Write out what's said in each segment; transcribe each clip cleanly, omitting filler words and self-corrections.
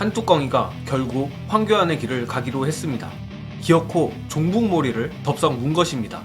한뚜껑이가 결국 황교안의 길을 가기로 했습니다. 기어코 종북몰이를 덥석 문 것입니다.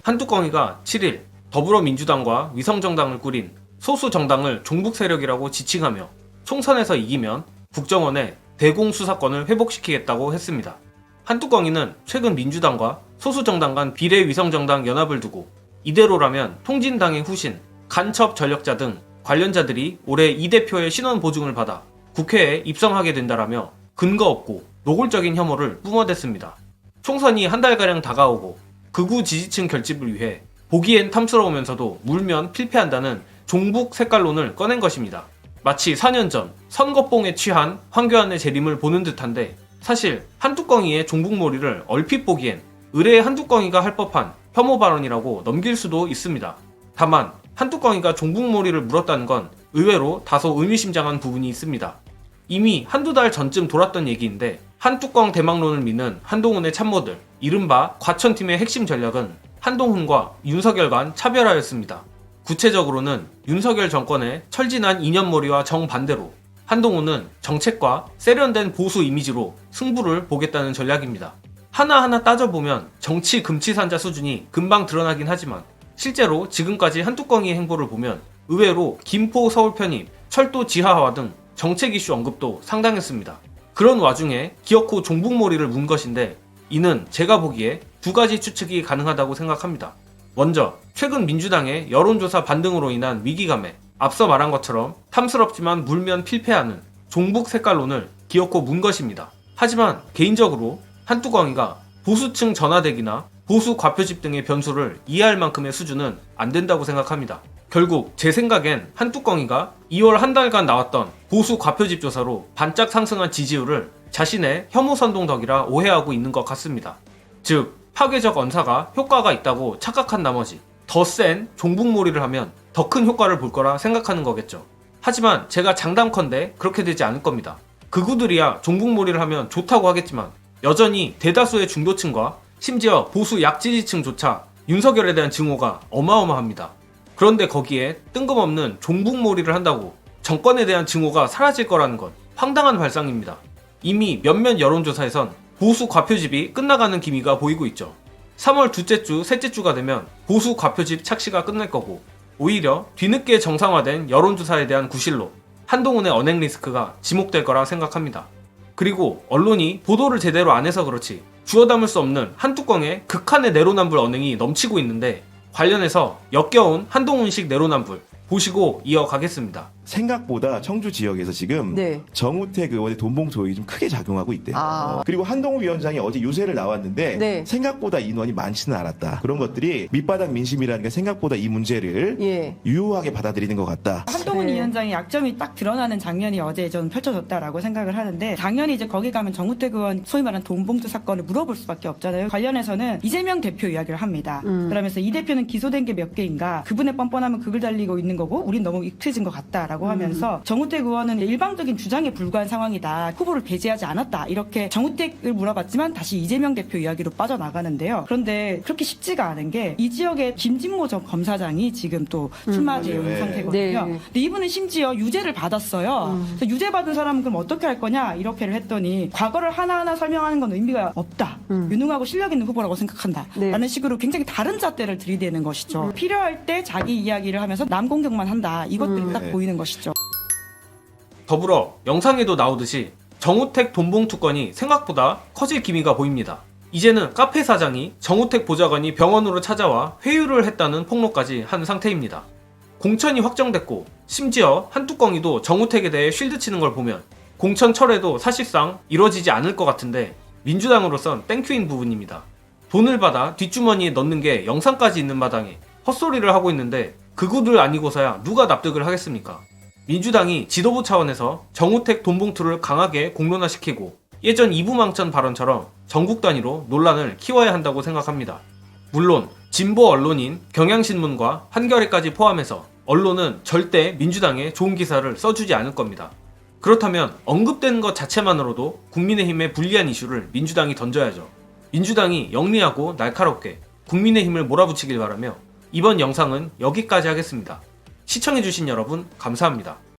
한뚜껑이가 7일 더불어민주당과 위성정당을 꾸린 소수 정당을 종북 세력이라고 지칭하며 총선에서 이기면 국정원에 대공수사권을 회복시키겠다고 했습니다. 한뚜껑이는 최근 민주당과 소수정당 간 비례위성정당 연합을 두고 이대로라면 통진당의 후신, 간첩 전력자 등 관련자들이 올해 이 대표의 신원 보증을 받아 국회에 입성하게 된다라며 근거 없고 노골적인 혐오를 뿜어댔습니다. 총선이 한 달가량 다가오고 극우 지지층 결집을 위해 보기엔 탐스러우면서도 물면 필패한다는 종북 색깔론을 꺼낸 것입니다. 마치 4년 전 선거뽕에 취한 황교안의 재림을 보는 듯한데 사실 한뚜껑이의 종북몰이를 얼핏 보기엔 의뢰의 한뚜껑이가 할 법한 혐오 발언이라고 넘길 수도 있습니다. 다만 한뚜껑이가 종북몰이를 물었다는 건 의외로 다소 의미심장한 부분이 있습니다. 이미 한두 달 전쯤 돌았던 얘기인데 한뚜껑 대망론을 믿는 한동훈의 참모들, 이른바 과천팀의 핵심 전략은 한동훈과 윤석열 간 차별화였습니다. 구체적으로는 윤석열 정권의 철진한 이념몰이와 정반대로 한동훈은 정책과 세련된 보수 이미지로 승부를 보겠다는 전략입니다. 하나하나 따져보면 정치 금치산자 수준이 금방 드러나긴 하지만 실제로 지금까지 한뚜껑이의 행보를 보면 의외로 김포 서울 편입, 철도 지하화 등 정책 이슈 언급도 상당했습니다. 그런 와중에 기어코 종북몰이를 문 것인데 이는 제가 보기에 두 가지 추측이 가능하다고 생각합니다. 먼저 최근 민주당의 여론조사 반등으로 인한 위기감에 앞서 말한 것처럼 탐스럽지만 물면 필패하는 종북 색깔론을 기어코 문 것입니다. 하지만 개인적으로 한뚜껑이가 보수층 전화대기나 보수 과표집 등의 변수를 이해할 만큼의 수준은 안 된다고 생각합니다. 결국 제 생각엔 한뚜껑이가 2월 한 달간 나왔던 보수 과표집 조사로 반짝 상승한 지지율을 자신의 혐오 선동 덕이라 오해하고 있는 것 같습니다. 즉 파괴적 언사가 효과가 있다고 착각한 나머지 더 센 종북몰이를 하면 더 큰 효과를 볼 거라 생각하는 거겠죠. 하지만 제가 장담컨대 그렇게 되지 않을 겁니다. 극우들이야 종북몰이를 하면 좋다고 하겠지만 여전히 대다수의 중도층과 심지어 보수 약지지층조차 윤석열에 대한 증오가 어마어마합니다. 그런데 거기에 뜬금없는 종북몰이를 한다고 정권에 대한 증오가 사라질 거라는 건 황당한 발상입니다. 이미 몇몇 여론조사에선 보수 과표집이 끝나가는 기미가 보이고 있죠. 3월 둘째 주, 셋째 주가 되면 보수 과표집 착시가 끝날 거고 오히려 뒤늦게 정상화된 여론조사에 대한 구실로 한동훈의 언행 리스크가 지목될 거라 생각합니다. 그리고 언론이 보도를 제대로 안 해서 그렇지 주워 담을 수 없는 한뚜껑의 극한의 내로남불 언행이 넘치고 있는데 관련해서 역겨운 한동훈식 내로남불 보시고 이어가겠습니다. 생각보다 청주 지역에서 지금 네. 정우택 의원의 돈봉 소액이 좀 크게 작용하고 있대요. 그리고 한동훈 위원장이 어제 유세를 나왔는데 네. 생각보다 인원이 많지는 않았다. 그런 것들이 밑바닥 민심이라는 게 생각보다 이 문제를 유효하게 받아들이는 것 같다. 한동훈 네. 위원장의 약점이 딱 드러나는 장면이 어제 좀 펼쳐졌다라고 생각을 하는데 당연히 이제 거기 가면 정우택 의원 소위 말하는 돈봉투 사건을 물어볼 수밖에 없잖아요. 관련해서는 이재명 대표 이야기를 합니다. 그러면서 이 대표는 기소된 게 몇 개인가 그분의 뻔뻔하면 극을 달리고 있는 거고 우린 너무 익숙해진 것 같다라고 하면서 정우택 의원은 일방적인 주장에 불과한 상황이다. 후보를 배제하지 않았다. 이렇게 정우택을 물어봤지만 다시 이재명 대표 이야기로 빠져나가는데요. 그런데 그렇게 쉽지가 않은 게 이 지역의 김진모 전 검사장이 지금 또 출마 제용 상태거든요. 네. 근데 이분은 심지어 유죄를 받았어요. 그래서 유죄 받은 사람은 그럼 어떻게 할 거냐 이렇게를 했더니 과거를 하나하나 설명하는 건 의미가 없다. 유능하고 실력 있는 후보라고 생각한다. 네. 라는 식으로 굉장히 다른 잣대를 들이대는 것이죠. 필요할 때 자기 이야기를 하면서 남 공격만 한다. 이것들이 딱 보이는 것이죠. 더불어 영상에도 나오듯이 정우택 돈봉투 건이 생각보다 커질 기미가 보입니다. 이제는 카페 사장이 정우택 보좌관이 병원으로 찾아와 회유를 했다는 폭로까지 한 상태입니다. 공천이 확정됐고 심지어 한뚜껑이도 정우택에 대해 쉴드 치는 걸 보면 공천 철회도 사실상 이뤄지지 않을 것 같은데 민주당으로선 땡큐인 부분입니다. 돈을 받아 뒷주머니에 넣는 게 영상까지 있는 마당에 헛소리를 하고 있는데 극우들 아니고서야 누가 납득을 하겠습니까? 민주당이 지도부 차원에서 정우택 돈봉투를 강하게 공론화시키고 예전 이부망천 발언처럼 전국 단위로 논란을 키워야 한다고 생각합니다. 물론 진보 언론인 경향신문과 한겨레까지 포함해서 언론은 절대 민주당에 좋은 기사를 써주지 않을 겁니다. 그렇다면 언급되는 것 자체만으로도 국민의힘에 불리한 이슈를 민주당이 던져야죠. 민주당이 영리하고 날카롭게 국민의힘을 몰아붙이길 바라며 이번 영상은 여기까지 하겠습니다. 시청해주신 여러분 감사합니다.